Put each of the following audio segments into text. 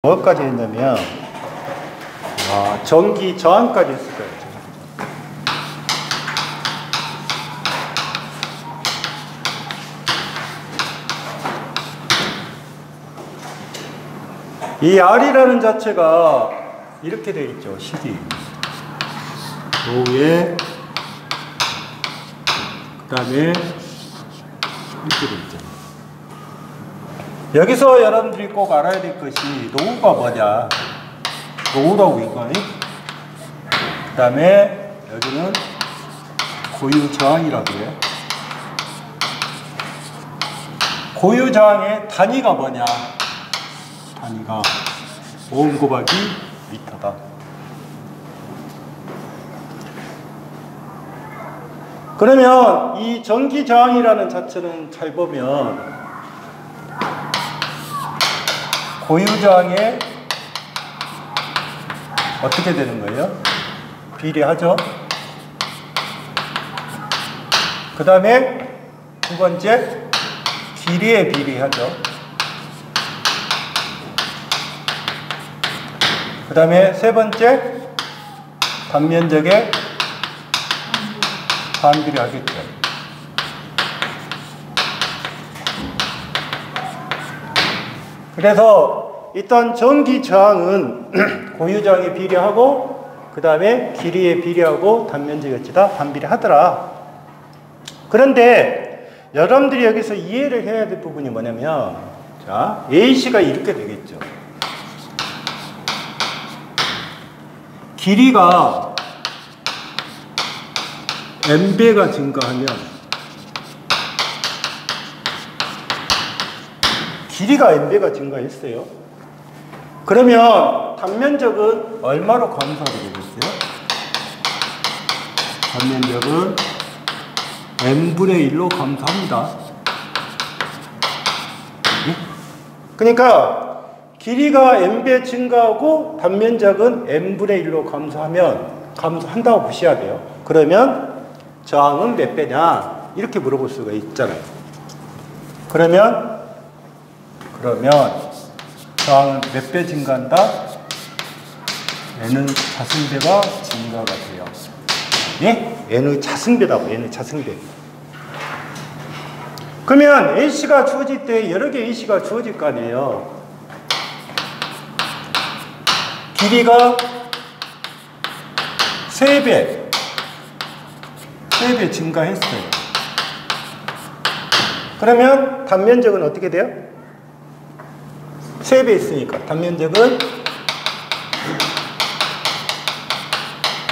뭐까지 했냐면 전기 저항까지 했을 거예요. 이 R이라는 자체가 이렇게 되어 있죠. 식이 요 위에 그 다음에 이렇게 되어 있죠. 여기서 여러분들이 꼭 알아야 될 것이 노후가 뭐냐. 노후라고 이거니. 그 다음에 여기는 고유저항이라고 해요. 고유저항의 단위가 뭐냐. 단위가 오hm 곱하기 미터다. 그러면 이 전기저항이라는 자체는 잘 보면 고유저항에 어떻게 되는 거예요? 비례하죠. 그 다음에 두 번째 길이에 비례하죠. 그 다음에 세 번째 단면적에 반비례하겠죠. 그래서 일단 전기 저항은 고유저항에 비례하고 그 다음에 길이에 비례하고 단면적에 다 반비례하더라. 그런데 여러분들이 여기서 이해를 해야 될 부분이 뭐냐면 자, A씨가 이렇게 되겠죠. 길이가 N배가 증가하면 길이가 N배가 증가했어요. 그러면 단면적은 얼마로 감소하게 되겠어요? 단면적은 N분의 1로 감소합니다. 그러니까 길이가 N배 증가하고 단면적은 N분의 1로 감소한다고 보셔야 돼요. 그러면 저항은 몇 배냐? 이렇게 물어볼 수가 있잖아요. 그러면 저항은 몇 배 증가한다? N은 자승배가 증가가 돼요. 예? N의 자승배다고, N의 자승배. 그러면 A씨가 주어질 때 여러 개 A씨가 주어질 거 아니에요. 길이가 3배 증가했어요. 그러면 단면적은 어떻게 돼요? 3배 있으니까 단면적은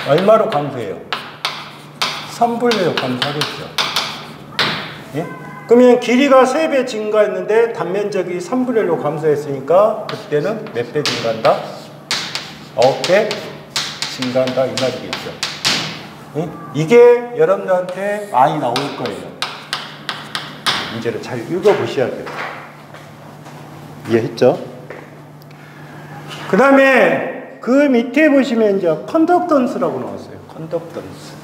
얼마로 감소해요? 3분의 1로 감소하겠죠. 예? 그러면 길이가 3배 증가했는데 단면적이 3분의 1로 감소했으니까 그때는 몇 배 증가한다? 9배 증가한다 이 말이겠죠. 예? 이게 여러분들한테 많이 나올 거예요. 문제를 잘 읽어보셔야 돼요. 이해했죠? 그 다음에 그 밑에 보시면 이제 컨덕턴스라고 나왔어요. 컨덕턴스.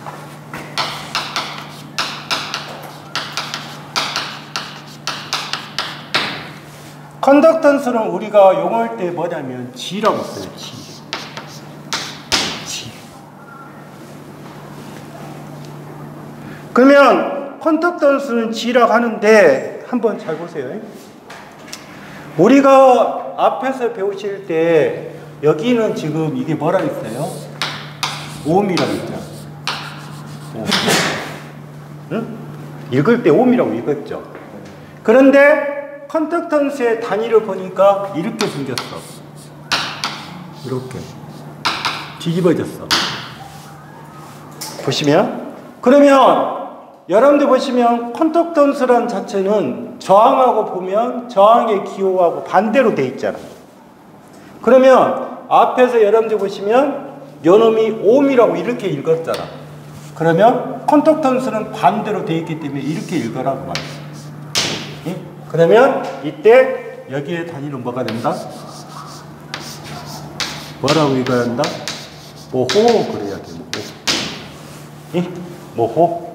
컨덕턴스는 우리가 용어할 때 뭐냐면 G라고 써요. G. 그러면 컨덕턴스는 G라고 하는데 한번 잘 보세요. 우리가 앞에서 배우실 때 여기는 지금 이게 뭐라 했어요? 오음이라고 했죠. 응? 읽을 때 오음이라고 읽었죠. 그런데 컨덕턴스의 단위를 보니까 이렇게 생겼어. 이렇게 뒤집어졌어. 보시면 그러면 여러분들 보시면 컨덕턴스란 자체는 저항하고 보면 저항의 기호하고 반대로 돼 있잖아. 그러면 앞에서 여러분들 보시면 요놈이 오음이라고 이렇게 읽었잖아. 그러면 컨덕턴스는 반대로 돼 있기 때문에 이렇게 읽으라고 말했어. 예? 그러면 이때 여기에 단위는 뭐가 된다? 뭐라고 읽어야 한다? 모호 그래야 돼. 모호. 예? 모호.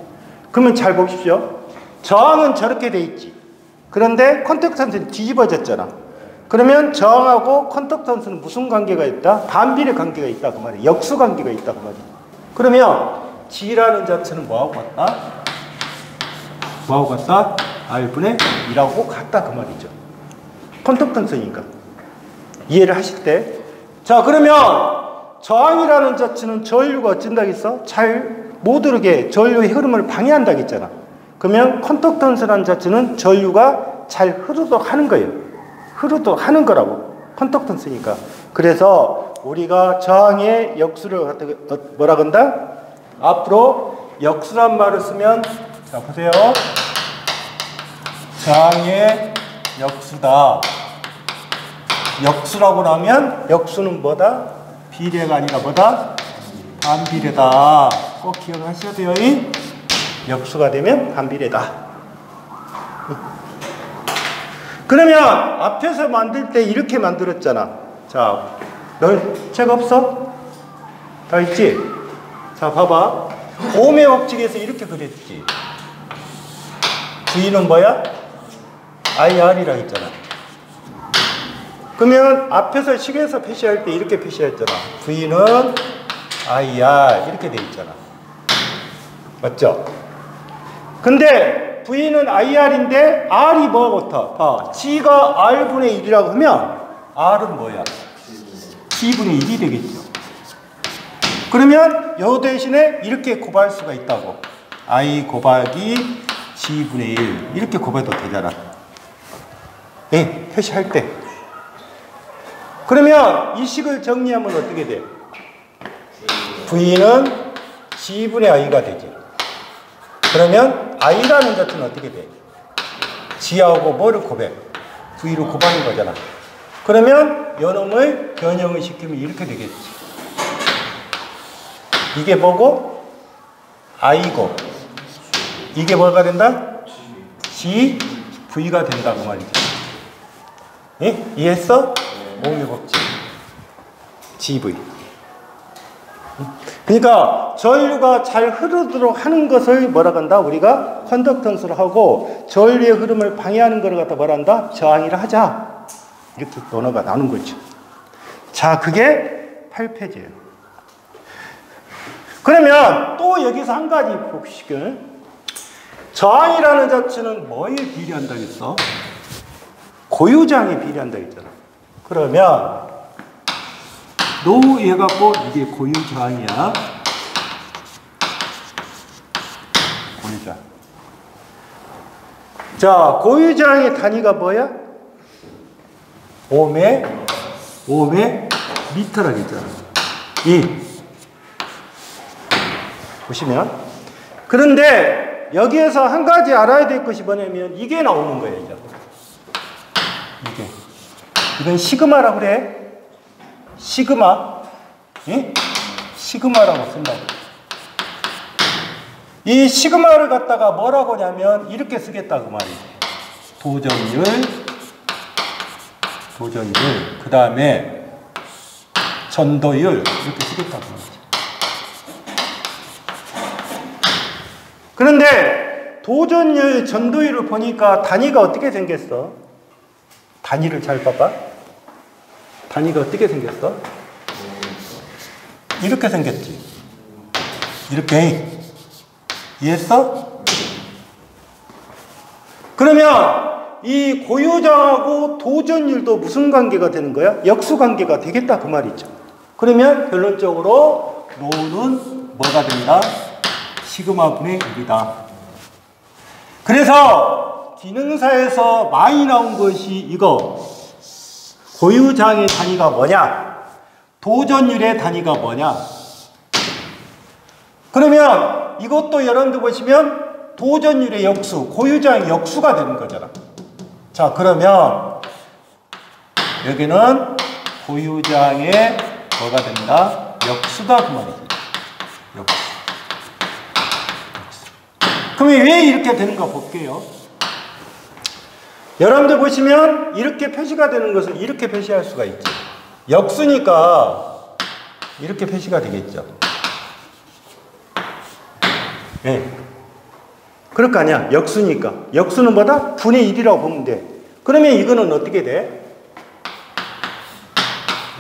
그러면 잘 보십시오. 저항은 저렇게 돼 있지. 그런데 컨덕턴스는 뒤집어졌잖아. 그러면 저항하고 컨덕턴스는 무슨 관계가 있다? 반비례 관계가 있다 그 말이에요. 역수 관계가 있다 그 말이에요. 그러면 G라는 자체는 뭐하고 같다? 뭐하고 같다? R분의 1하고 같다 그 말이죠. 컨덕턴스니까. 이해를 하실 때. 자, 그러면 저항이라는 자체는 전류가 어쩐다겠어? 잘 못 흐르게 전류의 흐름을 방해한다고 했잖아. 그러면 컨덕턴스라는 자체는 전류가 잘 흐르도록 하는 거예요. 흐르도록 하는 거라고. 컨덕턴스니까. 그래서 우리가 저항의 역수를 뭐라 건다? 앞으로 역수란 말을 쓰면, 자 보세요. 저항의 역수다. 역수라고 나면 역수는 뭐다? 비례가 아니라 뭐다? 반비례다. 꼭 기억하셔야 돼요. 역수가 되면 반비례다. 그러면 앞에서 만들 때 이렇게 만들었잖아. 자, 너 책 없어? 다 있지? 자, 봐봐. 오음의 법칙에서 이렇게 그렸지. V는 뭐야? IR이라 했잖아. 그러면 앞에서 식에서 표시할 때 이렇게 표시했잖아. V는 IR 이렇게 돼 있잖아. 맞죠? 근데 V는 IR인데 R이 뭐하고 같아? 봐. G가 R분의 1이라고 하면 R은 뭐야? G분의 1이 되겠죠. 그러면 요 대신에 이렇게 곱할 수가 있다고. I 곱하기 G분의 1 이렇게 곱해도 되잖아. 네, 표시할 때. 그러면 이 식을 정리하면 어떻게 돼? V는 G분의 I가 되지. 그러면 I라는 자체는 어떻게 돼? G하고 뭐를 곱해? V를 곱하는 거잖아. 그러면 요놈을 변형을 시키면 이렇게 되겠지. 이게 뭐고? I고. 이게 뭐가 된다? G, V가 된다 그 말이지. 예? 이해했어? 오음의 법칙. GV. 그러니까 전류가 잘 흐르도록 하는 것을 뭐라 한다? 우리가 컨덕턴스를 하고 전류의 흐름을 방해하는 것을 갖다 뭐라 한다? 저항이라 하자. 이렇게 언어가 나오는 거죠. 자, 그게 8페이지예요. 그러면 또 여기서 한 가지 복식을 저항이라는 자체는 뭐에 비례한다 했어? 고유저항에 비례한다 했잖아. 그러면 노 해갖고 이게 고유저항이야. 고유저항. 자, 고유저항의 단위가 뭐야? 오음의 미터라고 했잖아. 보시면. 그런데 여기에서 한 가지 알아야 될 것이 뭐냐면 이게 나오는 거예요. 이게. 이건 시그마라고 그래. 시그마. 예? 시그마라고 쓴다고. 이 시그마를 갖다가 뭐라고 하냐면 이렇게 쓰겠다 그 말이에요. 도전율, 그 다음에 전도율 이렇게 쓰겠다 그 말이죠. 그런데 도전율, 전도율을 보니까 단위가 어떻게 생겼어? 단위를 잘 봐봐. 단위가 어떻게 생겼어? 이렇게 생겼지. 이렇게. 이해했어? 그러면 이 고유저항하고 도전율도 무슨 관계가 되는 거야? 역수 관계가 되겠다 그 말이죠. 그러면 결론적으로 노는 뭐가 된다? 시그마분의 1이다. 그래서 기능사에서 많이 나온 것이 이거. 고유저항의 단위가 뭐냐? 도전율의 단위가 뭐냐? 그러면 이것도 여러분들 보시면 도전율의 역수, 고유저항의 역수가 되는 거잖아. 자, 그러면 여기는 고유저항의 뭐가 된다? 역수다 그 말이지. 역수. 그러면 왜 이렇게 되는가 볼게요. 여러분들 보시면 이렇게 표시가 되는 것을 이렇게 표시할 수가 있죠. 역수니까 이렇게 표시가 되겠죠. 네. 그럴 거 아니야. 역수니까. 역수는 뭐다? 분의 1이라고 보면 돼. 그러면 이거는 어떻게 돼?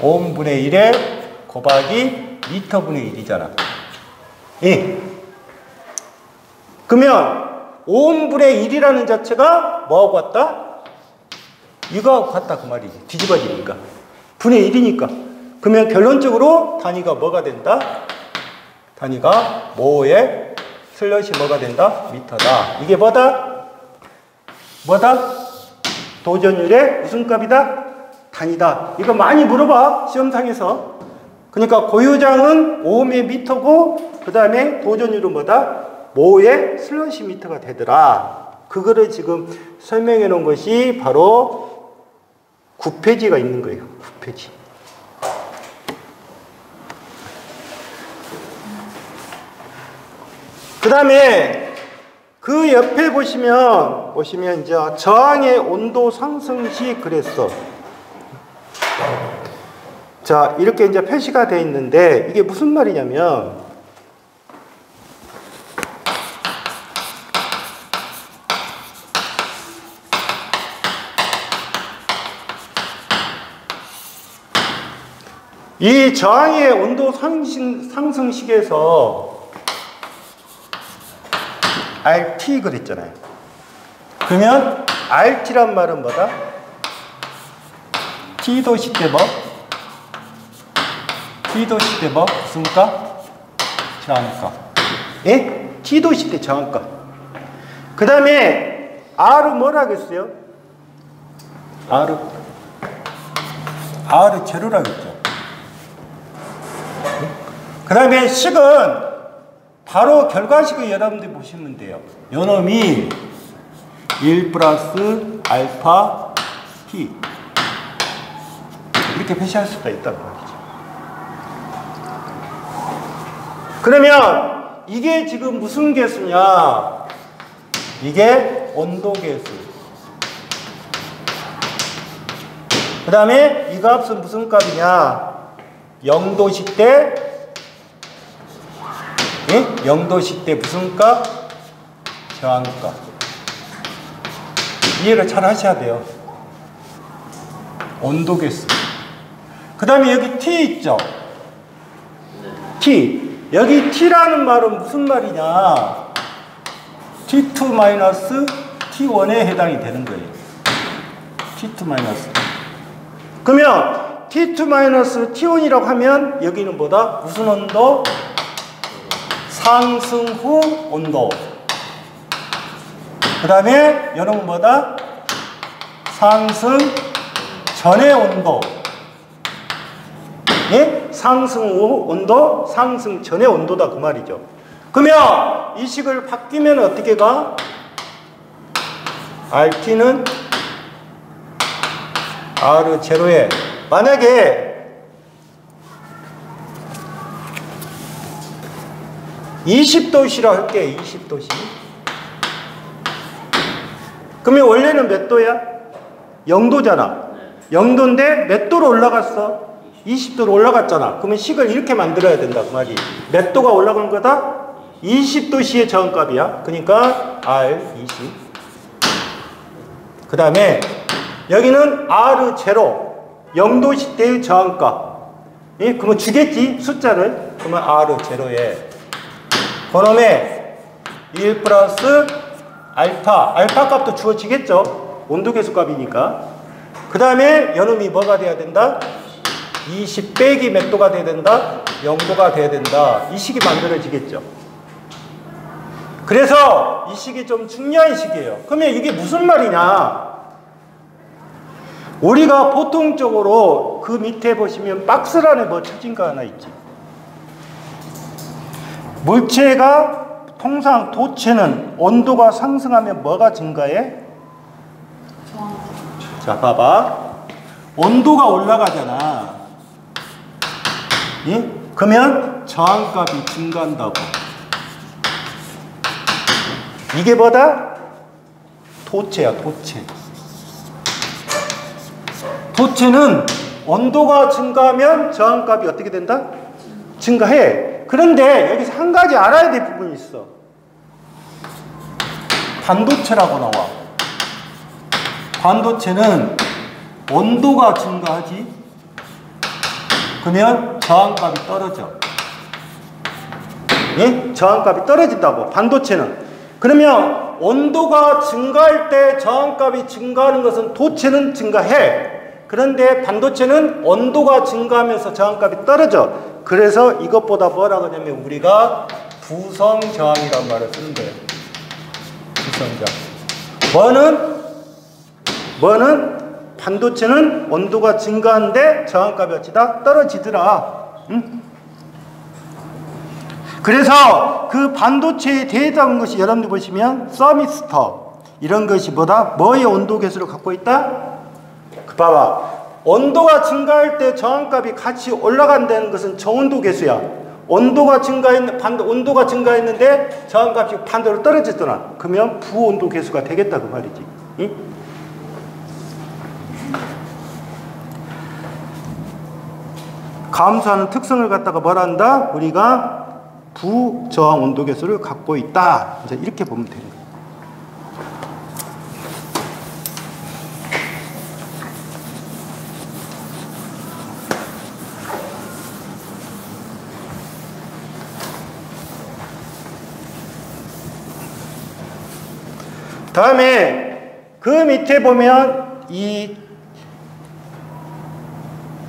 오음분의 1에 곱하기 미터분의 1이잖아. 예. 그러면 오음분의 1이라는 자체가 뭐하고 같다? 이거하고 같다 그 말이지. 뒤집어지니까. 분의 1이니까. 그러면 결론적으로 단위가 뭐가 된다? 단위가 모에 슬롯이 뭐가 된다? 미터다. 이게 뭐다? 뭐다? 도전율의 무슨 값이다? 단위다. 이거 많이 물어봐 시험상에서. 그러니까 고유장은 오음의 미터고 그 다음에 도전율은 뭐다? 모의 슬롯이 미터가 되더라. 그거를 지금 설명해 놓은 것이 바로 9페이지가 있는 거예요. 9페이지. 그 다음에 그 옆에 보시면 이제 저항의 온도 상승 시 그랬어. 자, 이렇게 이제 표시가 되어 있는데 이게 무슨 말이냐면 이 저항의 온도 상승식에서 RT 그랬잖아요. 그러면 RT란 말은 뭐다? T도시 때 뭐? T도시 때 뭐? 무슨 값? 저항값. 예? T도시 때 저항값. 그 다음에 R은 뭐라고 했어요? R 제로라고 했죠. 그 다음에 식은 바로 결과식을 여러분들이 보시면 돼요. 요놈이 1 플러스 알파 t 이렇게 표시할 수가 있단 말이죠. 그러면 이게 지금 무슨 계수냐? 이게 온도 계수. 그 다음에 이 값은 무슨 값이냐? 0도시 때 0도시 때 무슨 값? 저항값. 이해를 잘 하셔야 돼요. 온도 계수. 그 다음에 여기 T 있죠? T. 여기 T라는 말은 무슨 말이냐? T2 마이너스 T1에 해당이 되는 거예요. T2 마이너스. 그러면 T2 마이너스 T1이라고 하면 여기는 뭐다? 무슨 온도? 상승 후 온도. 그 다음에 여러분 뭐다? 상승 전의 온도. 예? 상승 후 온도, 상승 전의 온도다 그 말이죠. 그러면 이 식을 바뀌면 어떻게 가? RT는 R0에 만약에 20도시라 할게. 20도시. 그러면 원래는 몇 도야? 0도잖아. 0도인데 몇 도로 올라갔어? 20도로 올라갔잖아. 그러면 식을 이렇게 만들어야 된다 그 말이. 몇 도가 올라간 거다? 20도시의 저항값이야. 그러니까 R20. 그 다음에 여기는 R0. 0도시 때의 저항값. 예? 그러면 주겠지 숫자를. 그러면 R0에 그놈의 1 플러스 알파. 알파 값도 주어지겠죠. 온도계수 값이니까. 그 다음에 요놈이 뭐가 돼야 된다? 20 빼기 몇 도가 돼야 된다? 0도가 돼야 된다. 이 식이 만들어지겠죠. 그래서 이 식이 좀 중요한 식이에요. 그러면 이게 무슨 말이냐? 우리가 보통적으로 그 밑에 보시면 박스란에 뭐 쳐진 거 하나 있지. 물체가 통상 도체는 온도가 상승하면 뭐가 증가해? 자, 봐봐. 온도가 올라가잖아. 예? 그러면 저항값이 증가한다고. 이게 뭐다? 도체야, 도체. 도체는 온도가 증가하면 저항값이 어떻게 된다? 증가해. 그런데 여기서 한 가지 알아야 될 부분이 있어. 반도체라고 나와. 반도체는 온도가 증가하지 그러면 저항값이 떨어져. 예? 저항값이 떨어진다고, 반도체는. 그러면 온도가 증가할 때 저항값이 증가하는 것은 도체는 증가해. 그런데 반도체는 온도가 증가하면서 저항값이 떨어져. 그래서 이것보다 뭐라고 하냐면 우리가 부성저항이란 말을 쓰는 거예요. 부성저항. 뭐는 반도체는 온도가 증가하는데 저항값이 어찌다 떨어지더라. 응? 그래서 그 반도체에 대해당한 것이 여러분들 보시면 서미스터 이런 것이 뭐의 온도 계수를 갖고 있다? 봐봐. 온도가 증가할 때 저항값이 같이 올라간다는 것은 저온도 계수야. 온도가 증가했는데 저항값이 반대로 떨어졌잖아. 그러면 부온도 계수가 되겠다 그 말이지. 응? 감소하는 특성을 갖다가 뭐라 한다? 우리가 부저항 온도 계수를 갖고 있다. 이제 이렇게 보면 되는 거예요. 다음에 그 밑에 보면 이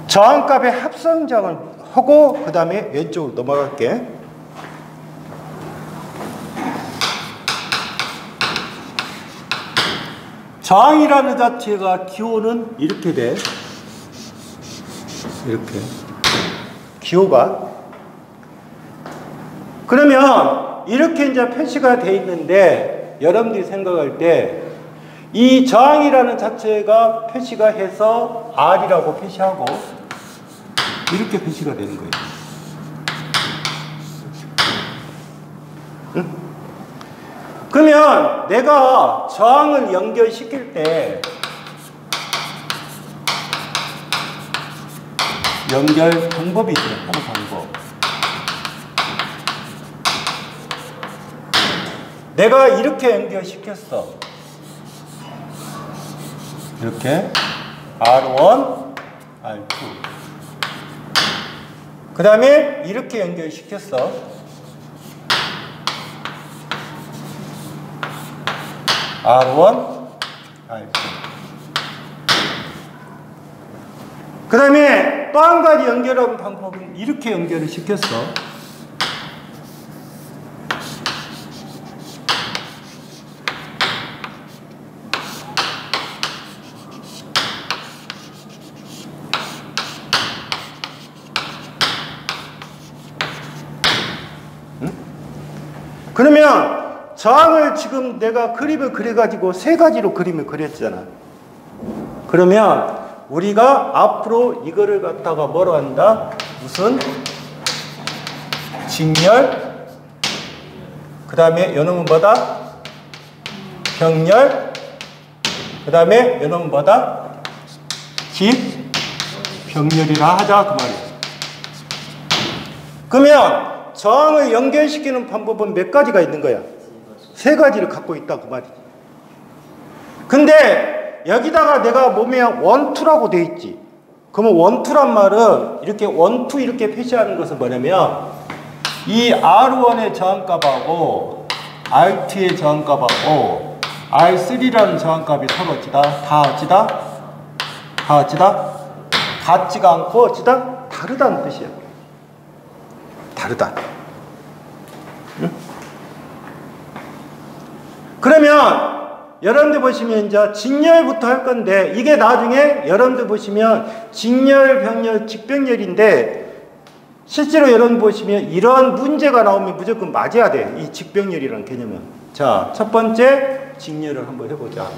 저항값의 합성작을 하고 그 다음에 왼쪽으로 넘어갈게. 저항이라는 자체가 기호는 이렇게 돼. 이렇게. 기호가. 그러면 이렇게 이제 표시가 돼 있는데 여러분들이 생각할 때 이 저항이라는 자체가 표시가 해서 R이라고 표시하고 이렇게 표시가 되는 거예요. 응? 그러면 내가 저항을 연결시킬 때 연결 방법이 있어요. 하는 방법. 내가 이렇게 연결시켰어. 이렇게 R1, R2. 그 다음에 이렇게 연결시켰어. R1, R2. 그 다음에 또 한 가지 연결하는 방법은 이렇게 연결을 시켰어. 그러면 저항을 지금 내가 그림을 그려가지고 세 가지로 그림을 그렸잖아. 그러면 우리가 앞으로 이거를 갖다가 뭐로 한다? 무슨 직렬, 그 다음에 요놈은 뭐다? 병렬, 그 다음에 요놈은 뭐다? 집병렬이라 하자 그 말이야. 그러면 저항을 연결시키는 방법은 몇 가지가 있는 거야? 세 가지를 갖고 있다 그 말이지. 근데 여기다가 내가 보면 원투라고 돼 있지. 그러면 원투란 말은 이렇게 원투 이렇게 표시하는 것은 뭐냐면 이 R1의 저항값하고 R2의 저항값하고 R3라는 저항값이 서로 어찌다? 다 어찌다? 다 어찌다? 같지가 않고 어찌다? 다르다는 뜻이야. 다르다. 응? 그러면 여러분들 보시면 이제 직렬부터 할 건데 이게 나중에 여러분들 보시면 직렬, 병렬, 직병렬인데 실제로 여러분 보시면 이런 문제가 나오면 무조건 맞아야 돼. 이 직병렬이라는 개념은. 자, 첫 번째 직렬을 한번 해보자.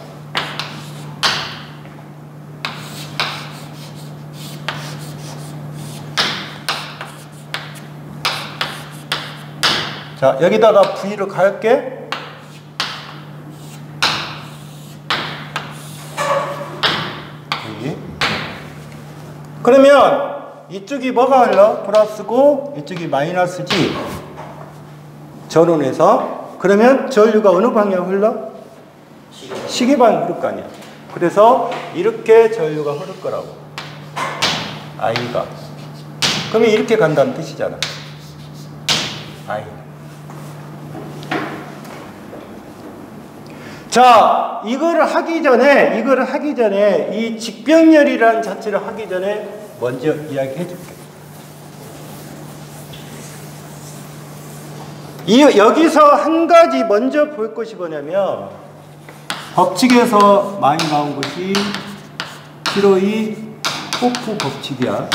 자, 여기다가 V를 갈게. V. 그러면 이쪽이 뭐가 흘러? 플러스고 이쪽이 마이너스지. 전원에서. 그러면 전류가 어느 방향 흘러? 시계 방향 흐를 거 아니야. 그래서 이렇게 전류가 흐를 거라고. I가. 그러면 이렇게 간다는 뜻이잖아. I. 자, 이거를 하기 전에 이 직병렬이라는 자체를 하기 전에 먼저 이야기해 줄게. 여기서 한 가지 먼저 볼 것이 뭐냐면 법칙에서 많이 나온 것이 키로이 호프 법칙이야.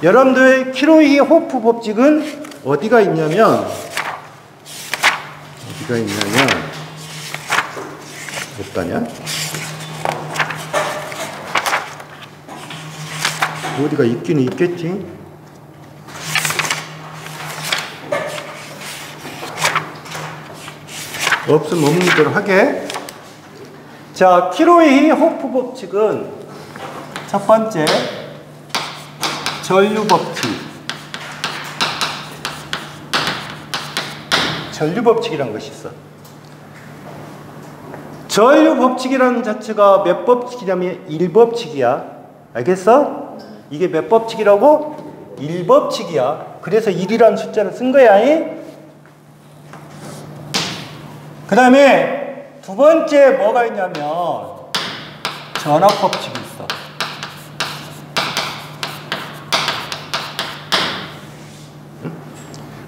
여러분들 키로이 호프 법칙은 어디가 있냐면 못 가냐? 어디가 있긴 있겠지. 없으면 없는 대로 하게. 자, 키로이 호프 법칙은 첫 번째 전류 법칙이라는 것이 있어. 전류 법칙이라는 자체가 몇 법칙이냐면 1법칙이야. 알겠어? 이게 몇 법칙이라고? 1법칙이야. 그래서 1이라는 숫자를 쓴 거야. 그 다음에 두 번째 뭐가 있냐면 전압 법칙이 있어.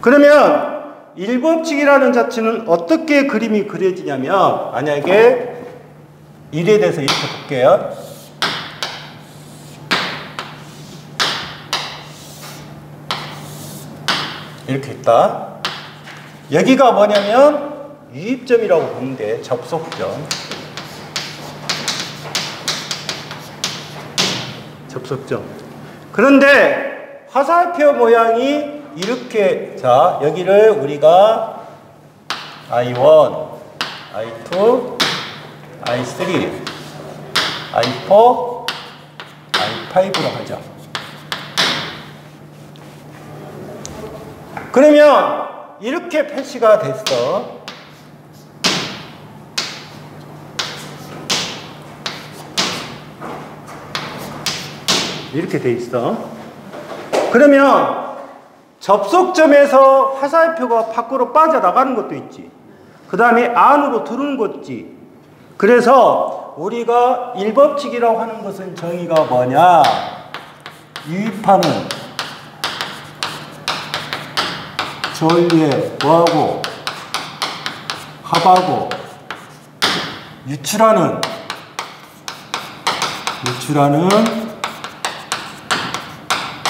그러면 1법칙이라는 자체는 어떻게 그림이 그려지냐면 만약에 1에 대해서 이렇게 볼게요. 이렇게 있다. 여기가 뭐냐면 유입점이라고 보면 돼. 접속점. 그런데 화살표 모양이 이렇게, 자, 여기를 우리가 I1, I2, I3, I4, I5로 하자. 그러면 이렇게 표시가 됐어. 이렇게 돼 있어. 그러면 접속점에서 화살표가 밖으로 빠져나가는 것도 있지. 그 다음에 안으로 들어오는 것도 있지. 그래서 우리가 1법칙이라고 하는 것은 정의가 뭐냐? 유입하는 전류에 뭐하고 합하고 유출하는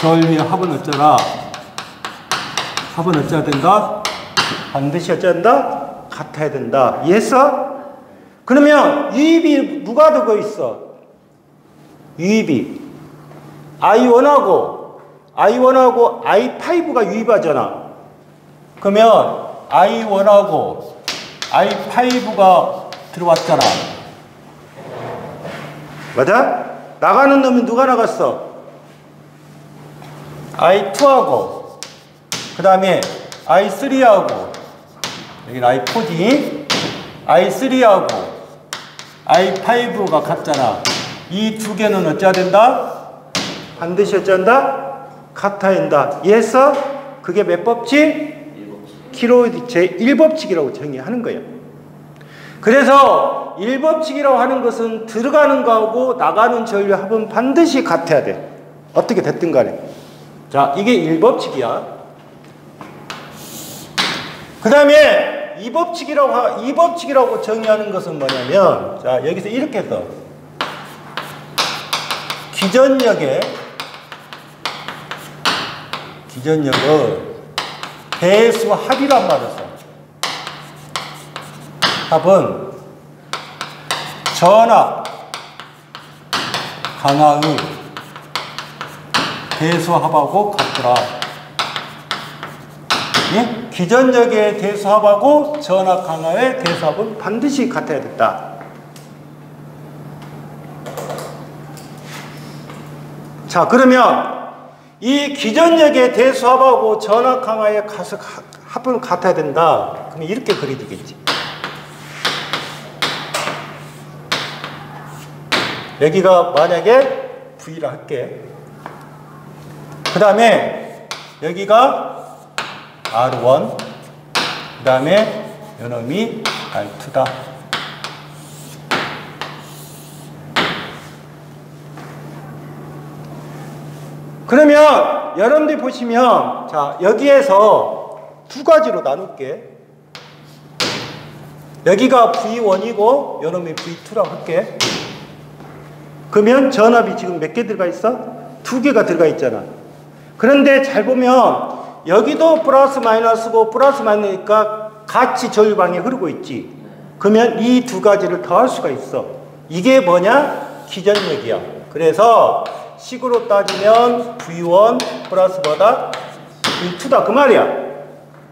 전류의 합은 어쩌라? 합은 어쩌야 된다? 반드시 어쩌야 된다? 같아야 된다. 이해했어? 그러면 유입이 누가 들고 있어? 유입이 I1하고 I5가 유입하잖아. 그러면 I1하고 I5가 들어왔잖아. 맞아? 나가는 놈은 누가 나갔어? I2하고 그 다음에 I3하고 여기는 I4지. I3하고 I5가 같잖아. 이 두 개는 어찌해야 된다? 반드시 어찌해야 한다? 같아야 한다. 이해했어? 그게 몇 법칙? 키로이 제1법칙이라고 정의하는 거예요. 그래서 1법칙이라고 하는 것은 들어가는 거하고 나가는 전류 합은 반드시 같아야 돼. 어떻게 됐든 간에. 자, 이게 1법칙이야. 그 다음에 2법칙이라고 정의하는 것은 뭐냐면, 자, 여기서 이렇게 해서 기전력의 배수 합이란 말을 써. 합은 전압 강하의 대수합하고 같더라. 예? 기전력의 대수합하고 전압 강하의 대수합은 반드시 같아야 된다. 자, 그러면 이 기전력의 대수합하고 전압 강하의 합은 같아야 된다. 그러면 이렇게 그려지겠지. 여기가 만약에 V라 할게. 그 다음에 여기가 R1, 그 다음에 요놈이 R2다. 그러면 여러분들이 보시면 자 여기에서 두 가지로 나눌게. 여기가 V1이고 요놈이 V2라고 할게. 그러면 전압이 지금 몇 개 들어가 있어? 두 개가 들어가 있잖아. 그런데 잘 보면 여기도 플러스 마이너스고 플러스 마이너스니까 같이 전류방에 흐르고 있지. 그러면 이 두 가지를 더할 수가 있어. 이게 뭐냐? 기전력이야. 그래서 식으로 따지면 V1 플러스 뭐다? V2다 그 말이야.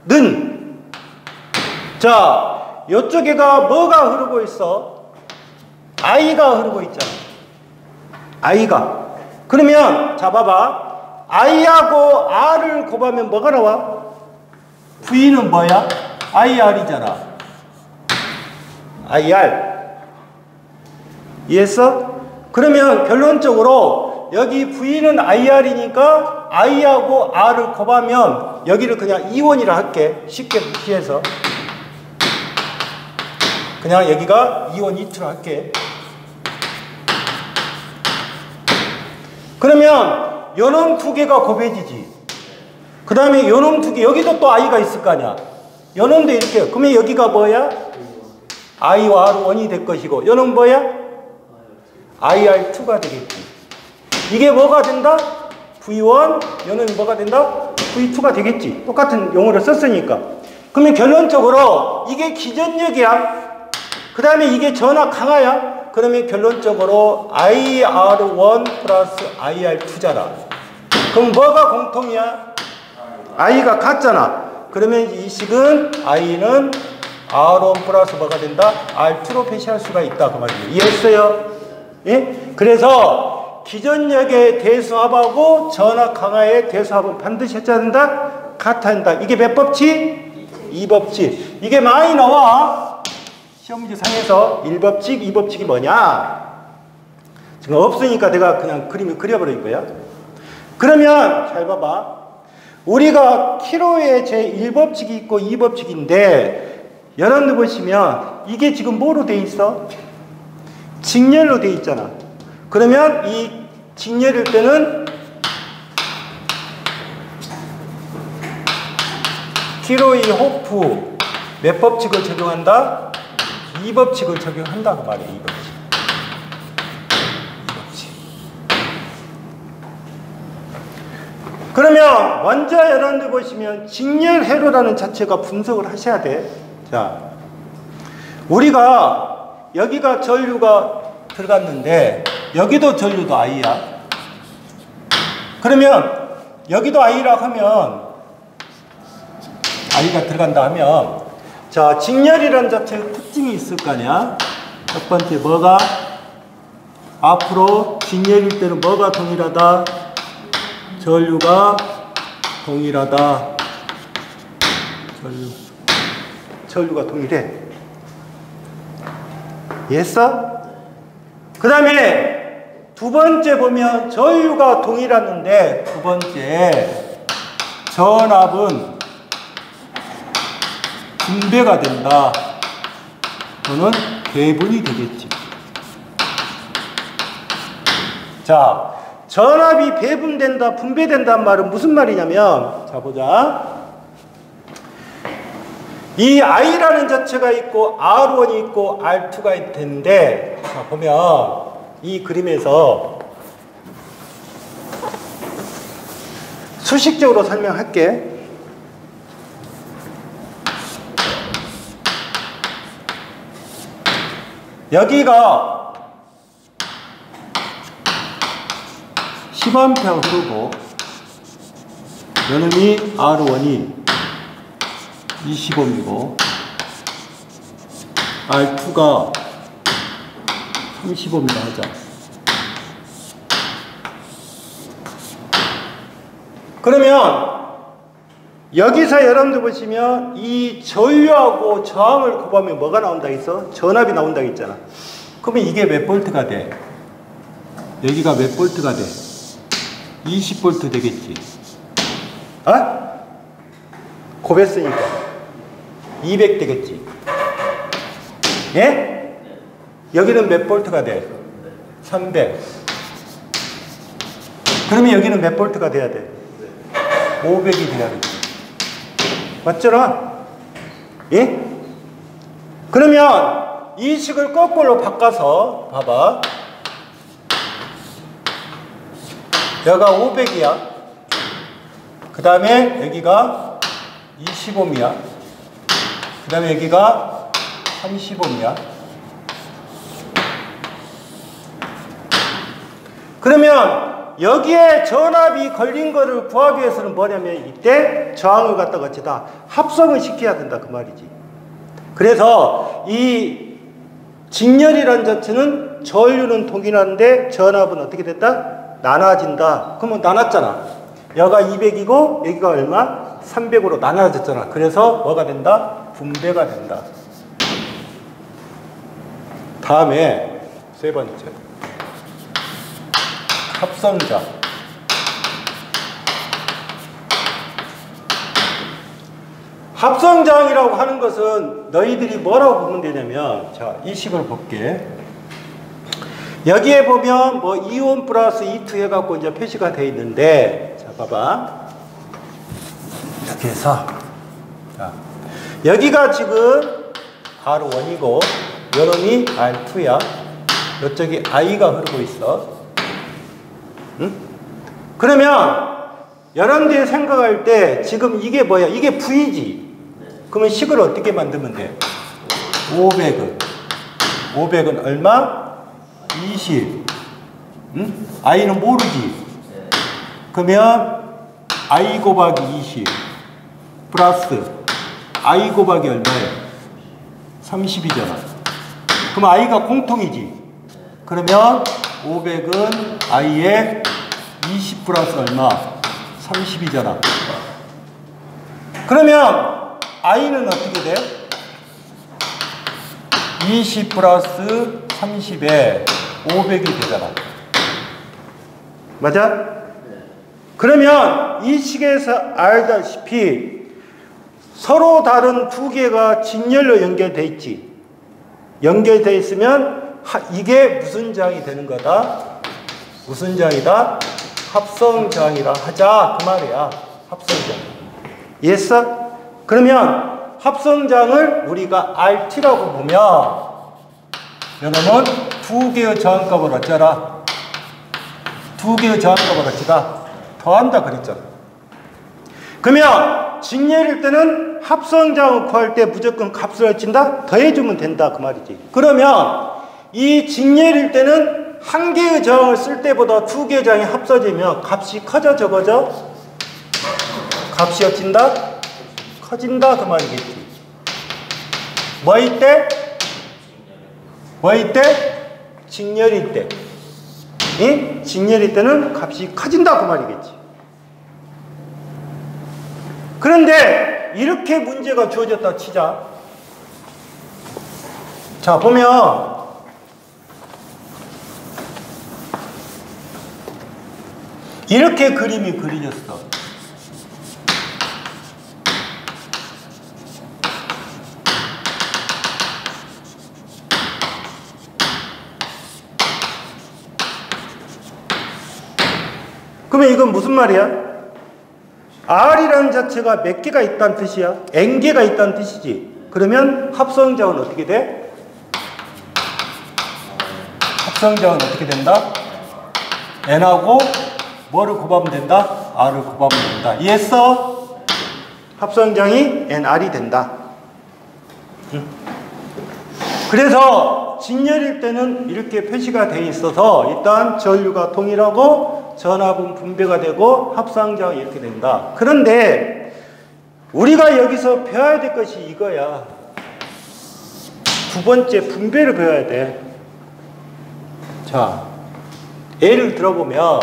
는. 자, 이쪽에가 뭐가 흐르고 있어? I가 흐르고 있잖아. I가. 그러면 자 봐봐. I하고 R을 곱하면 뭐가 나와? V는 뭐야? IR이잖아. IR. 이해했어? 그러면 결론적으로 여기 V는 IR이니까 I하고 R을 곱하면 여기를 그냥 E1이라 할게. 쉽게 무시해서. 그냥 여기가 E1, E2라 할게. 그러면 요놈 두 개가 곱해지지. 그 다음에 요놈 두 개, 여기도 또 I가 있을 거 아니야. 요놈도 이렇게. 그러면 여기가 뭐야? I와 R1이 될 것이고, 요놈 뭐야? IR2가 되겠지. 이게 뭐가 된다? V1, 요놈이 뭐가 된다? V2가 되겠지. 똑같은 용어를 썼으니까. 그러면 결론적으로 이게 기전력이야. 그 다음에 이게 전압 강화야. 그러면 결론적으로 IR1 플러스 IR2잖아. 그럼 뭐가 공통이야? I가 같잖아. 그러면 이 식은 I는 R1 플러스 뭐가 된다? R2로 표시할 수가 있다. 그 말이에요. 이해했어요? 예? 그래서 기전력의 대수합하고 전압 강화의 대수합은 반드시 해줘야 된다? 같아야 한다. 이게 몇 법칙? 2법칙. 이게 많이 나와. 시험 문제 상에서 1법칙, 2법칙이 뭐냐? 지금 없으니까 내가 그냥 그림을 그려버린 거야. 그러면 잘 봐봐. 우리가 키로에 제 1법칙이 있고 2법칙인데 여러분들 보시면 이게 지금 뭐로 돼 있어? 직렬로 돼 있잖아. 그러면 이 직렬일 때는 키로이 호프 몇 법칙을 적용한다? 2법칙을 적용한다 그 말이야. 2법칙. 그러면 먼저 여러분들 보시면 직렬 회로라는 자체가 분석을 하셔야 돼. 자, 우리가 여기가 전류가 들어갔는데 여기도 전류도 I야. 그러면 여기도 I라고 하면 I가 들어간다 하면 자, 직렬이라는 자체의 특징이 있을 거 아니야. 첫 번째 뭐가 앞으로 직렬일 때는 뭐가 동일하다? 전류가 동일하다. 전류가 동일해. 이해했어? 그 다음에 두 번째 보면 전류가 동일하는데 두 번째 전압은 분배가 된다. 또는 배분이 되겠지. 자, 전압이 배분된다, 분배된다는 말은 무슨 말이냐면, 자, 보자. 이 I라는 자체가 있고, R1이 있고, R2가 있는데, 자, 보면, 이 그림에서 수식적으로 설명할게. 여기가 10A 흐르고 요놈이 R1이 20Ω이고 R2가 30Ω이라 하자. 그러면 여기서 여러분들 보시면 이 전류하고 저항을 곱하면 뭐가 나온다 했어? 전압이 나온다 했잖아. 그러면 이게 몇 볼트가 돼? 여기가 몇 볼트가 돼? 20볼트 되겠지. 어? 곱했으니까 200 되겠지. 예? 여기는 몇 볼트가 돼? 300. 그러면 여기는 몇 볼트가 돼야 돼? 500이 돼야 돼. 맞잖아? 예? 그러면 이 식을 거꾸로 바꿔서 봐봐. 여기가 500이야. 그 다음에 여기가 20옴이야. 그 다음에 여기가 30옴이야. 그러면 여기에 전압이 걸린 거를 구하기 위해서는 뭐냐면 이때 저항을 갖다가 어찌다 합성을 시켜야 된다 그 말이지. 그래서 이 직렬이라는 자체는 전류는 동일한데 전압은 어떻게 됐다? 나눠진다. 그러면 나눴잖아. 여기가 200이고 여기가 얼마? 300으로 나눠졌잖아. 그래서 뭐가 된다? 분배가 된다. 다음에 세 번째 합성장. 합성장이라고 하는 것은 너희들이 뭐라고 보면 되냐면, 자, 이 식을 볼게. 여기에 보면 뭐 E1 플러스 E2 해갖고 이제 표시가 되어 있는데, 자, 봐봐. 이렇게 해서, 자, 여기가 지금 R1이고, 요놈이 R2야. 이쪽이 I가 흐르고 있어. 응? 그러면, 여러분들이 생각할 때, 지금 이게 뭐야? 이게 V지? 그러면 식을 어떻게 만들면 돼? 500은 얼마? 20. 응? I는 모르지? 그러면 I 곱하기 20 플러스 I 곱하기 얼마예요? 30이잖아. 그럼 I가 공통이지? 그러면 500은 I에 20 플러스 얼마? 30이잖아. 그러면 I는 어떻게 돼? 20 플러스 30에 500이 되잖아. 맞아? 그러면 이 식에서 알다시피 서로 다른 두 개가 직렬로 연결되어 있지. 연결되어 있으면 이게 무슨 장이 되는 거다? 무슨 장이다? 합성장이라 하자 그 말이야. 합성장. 이해했어? 그러면 합성장을 우리가 RT라고 보면 이놈은 두 개의 저항값을 어쩌라? 두 개의 저항값을 어찌다? 더한다 그랬잖아. 그러면 직렬일 때는 합성장을 구할 때 무조건 값을 어찐다? 더해주면 된다 그 말이지. 그러면 이 직렬일 때는 한 개의 저항을 쓸 때보다 두 개의 저항이 합쳐지면 값이 커져 적어져? 값이 어찐다? 커진다 그 말이겠지. 뭐일 때? 뭐일 때? 직렬일 때. 이? 직렬일 때는 값이 커진다 그 말이겠지. 그런데 이렇게 문제가 주어졌다 치자. 자, 보면 이렇게 그림이 그려졌어. 그러면 이건 무슨 말이야? R이라는 자체가 몇 개가 있다는 뜻이야? N개가 있다는 뜻이지. 그러면 합성장은 어떻게 돼? 합성장은 어떻게 된다? N하고 뭐를 곱하면 된다? R을 곱하면 된다. 이해했어? 합성장이 NR이 된다. 그래서 직렬일 때는 이렇게 표시가 되어 있어서 일단 전류가 동일하고 전압은 분배가 되고 합성장이 이렇게 된다. 그런데 우리가 여기서 배워야 될 것이 이거야. 두 번째 분배를 배워야 돼. 자, 예를 들어보면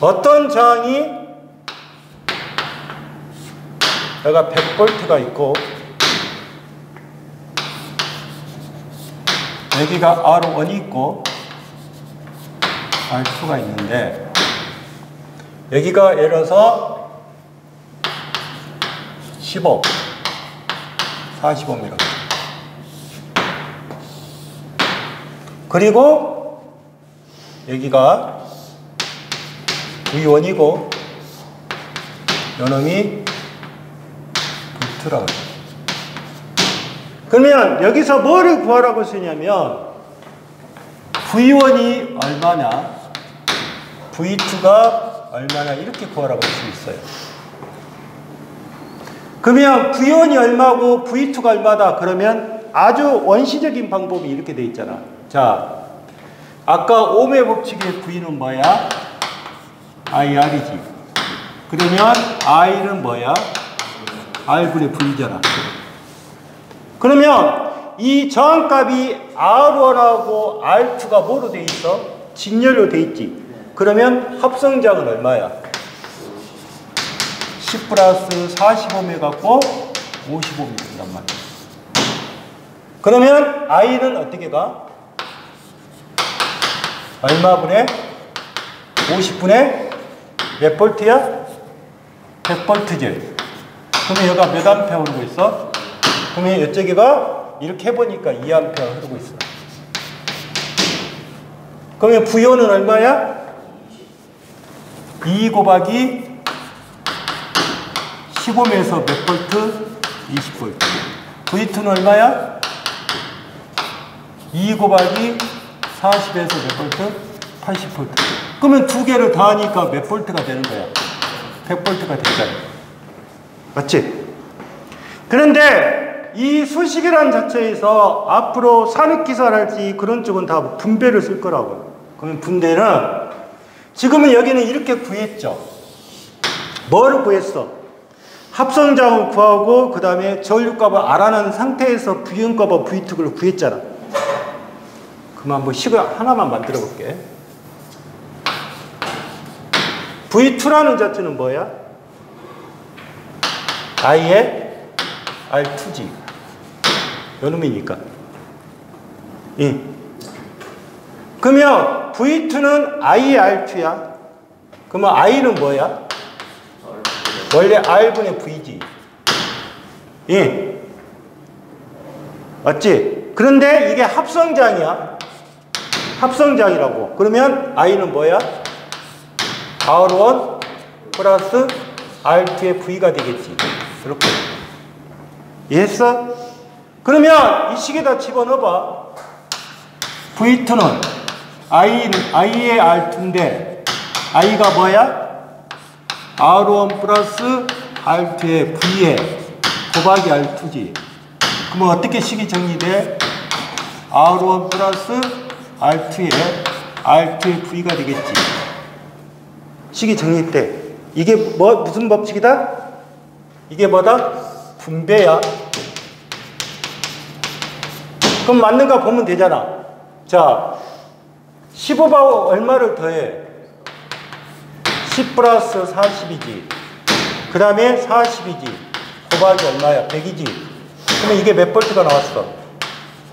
어떤 저항이 여기가 100볼트가 있고 여기가 R1이 있고 R2가 있는데 여기가 예를 들어서 15, 45mm. 그리고 여기가 V1이고 요놈이 V2라고. 그러면 여기서 뭐를 구하라고 쓰냐면 V1이 얼마나 V2가 얼마나 이렇게 구하라고 할 수 있어요. 그러면 V1이 얼마고 V2가 얼마다 그러면 아주 원시적인 방법이 이렇게 돼 있잖아. 자, 아까 옴의 법칙의 V는 뭐야? IR이지. 그러면 I는 뭐야? R분의 V잖아. 그러면 이 저항값이 R1하고 R2가 뭐로 돼 있어? 직렬로 돼 있지. 그러면 합성장은 얼마야? 10 플러스 45매 갖고 55매 된단 말이야. 그러면 I는 어떻게 가? 얼마분의? 50분의 몇 볼트야? 100볼트지. 그러면 얘가 몇 암페어 흐르고 있어? 그러면 이쪽에가 이렇게 해보니까 2암페어 흐르고 있어. 그러면 V1은 얼마야? 2 곱하기 15에서 몇 볼트? 20볼트. V2는 얼마야? 2 곱하기 40에서 몇 볼트? 80볼트. 그러면 두 개를 더하니까 몇 볼트가 되는 거야? 100볼트가 되잖아. 맞지? 그런데 이 수식이라는 자체에서 앞으로 산업기사랄지 그런 쪽은 다 분배를 쓸 거라고요. 그러면 분배는 지금은 여기는 이렇게 구했죠. 뭐를 구했어? 합성장을 구하고 그 다음에 전류값을 알아낸 상태에서 V1값과 V2를 구했잖아. 그럼 한번 식을 하나만 만들어 볼게. V2라는 자체는 뭐야? I의 R2지. 요놈이니까. 예. 그러면 V2는 I의 R2야. 그러면 I는 뭐야? 원래 R분의 V지. 예. 맞지? 그런데 이게 합성장이야. 합성장이라고. 그러면 I는 뭐야? R1 플러스 R2의 V가 되겠지. 이렇게. 이해했어? 그러면 이 식에다 집어넣어봐. V2는 I의 R2인데 I가 뭐야? R1 플러스 R2의 V에 곱하기 R2지. 그러면 어떻게 식이 정리돼? R1 플러스 R2의 V가 되겠지. 식이 정리돼. 이게 무슨 법칙이다? 이게 뭐다? 분배야. 그럼 맞는가 보면 되잖아. 자, 15가 얼마를 더해? 10 플러스 40이지. 그 다음에 40이지. 곱하기 얼마야? 100이지. 그러면 이게 몇 볼트가 나왔어?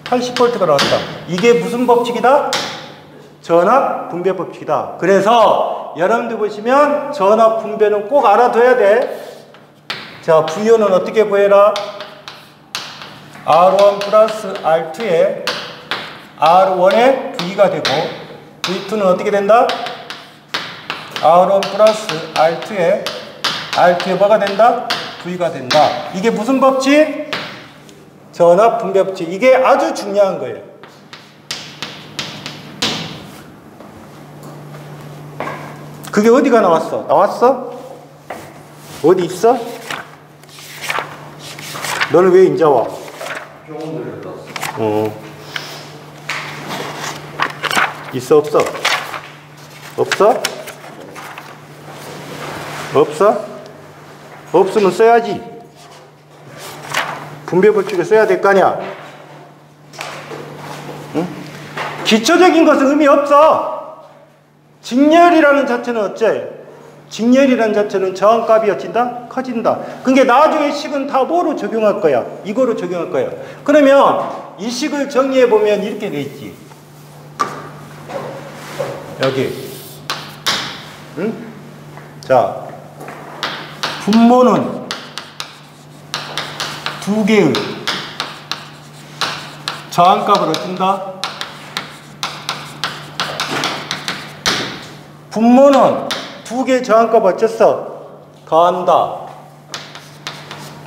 80볼트가 나왔다. 이게 무슨 법칙이다? 전압 분배 법칙이다. 그래서 여러분들 보시면 전압 분배는 꼭 알아둬야 돼. 자, V1은 어떻게 구해라? R1 플러스 R2에 R1의 V가 되고 V2는 어떻게 된다? R1 플러스 R2의 뭐가 된다? V가 된다. 이게 무슨 법칙? 전압 분배 법칙. 이게 아주 중요한 거예요. 그게 어디가 나왔어? 나왔어? 어디 있어? 너는 왜 인자 와? 있어 없어? 없어? 없어? 없으면 써야지. 분배 법칙을 써야 될 거 아니야. 응? 기초적인 것은 의미 없어. 직렬이라는 자체는 어째? 직렬이라는 자체는 저항값이 어찐다? 커진다. 그게 나중에 식은 다 뭐로 적용할 거야? 이거로 적용할 거야. 그러면 이 식을 정리해 보면 이렇게 돼 있지. 여기. 응? 자, 분모는 두 개의 저항값을 어쩐다? 분모는 두 개의 저항값 어쨌어? 더한다.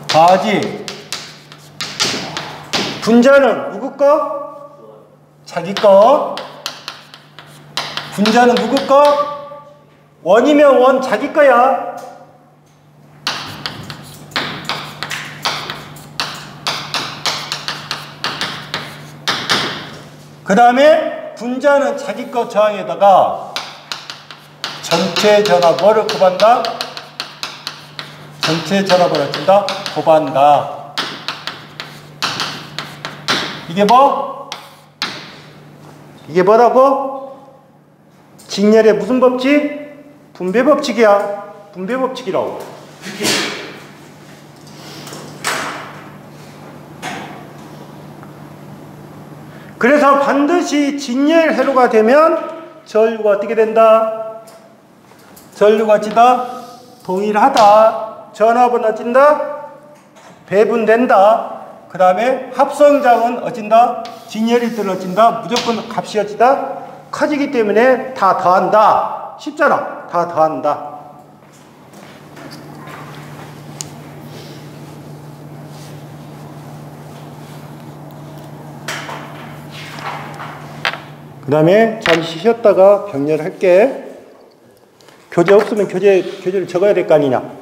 더하지. 분자는 누구 거? 자기 거. 분자는 누구 거? 원이면 원 자기 거야. 그 다음에 분자는 자기 거 저항에다가 전체 전압을 곱한다. 전체 전압을 어쩐다? 곱한다. 이게 뭐? 이게 뭐라고? 직렬의 무슨 법칙? 분배 법칙이야. 분배 법칙이라고. 그래서 반드시 직렬 회로가 되면 전류가 어떻게 된다? 전류가 어찌다? 동일하다. 전압은 어찐다? 배분된다. 그 다음에 합성장은 어찐다? 직렬일 때는 어찐다? 무조건 값이 어찌다? 커지기 때문에 다 더한다. 쉽잖아. 다 더한다. 그 다음에 잠시 쉬었다가 병렬할게. 교재 없으면 교재를 적어야 될 거 아니냐.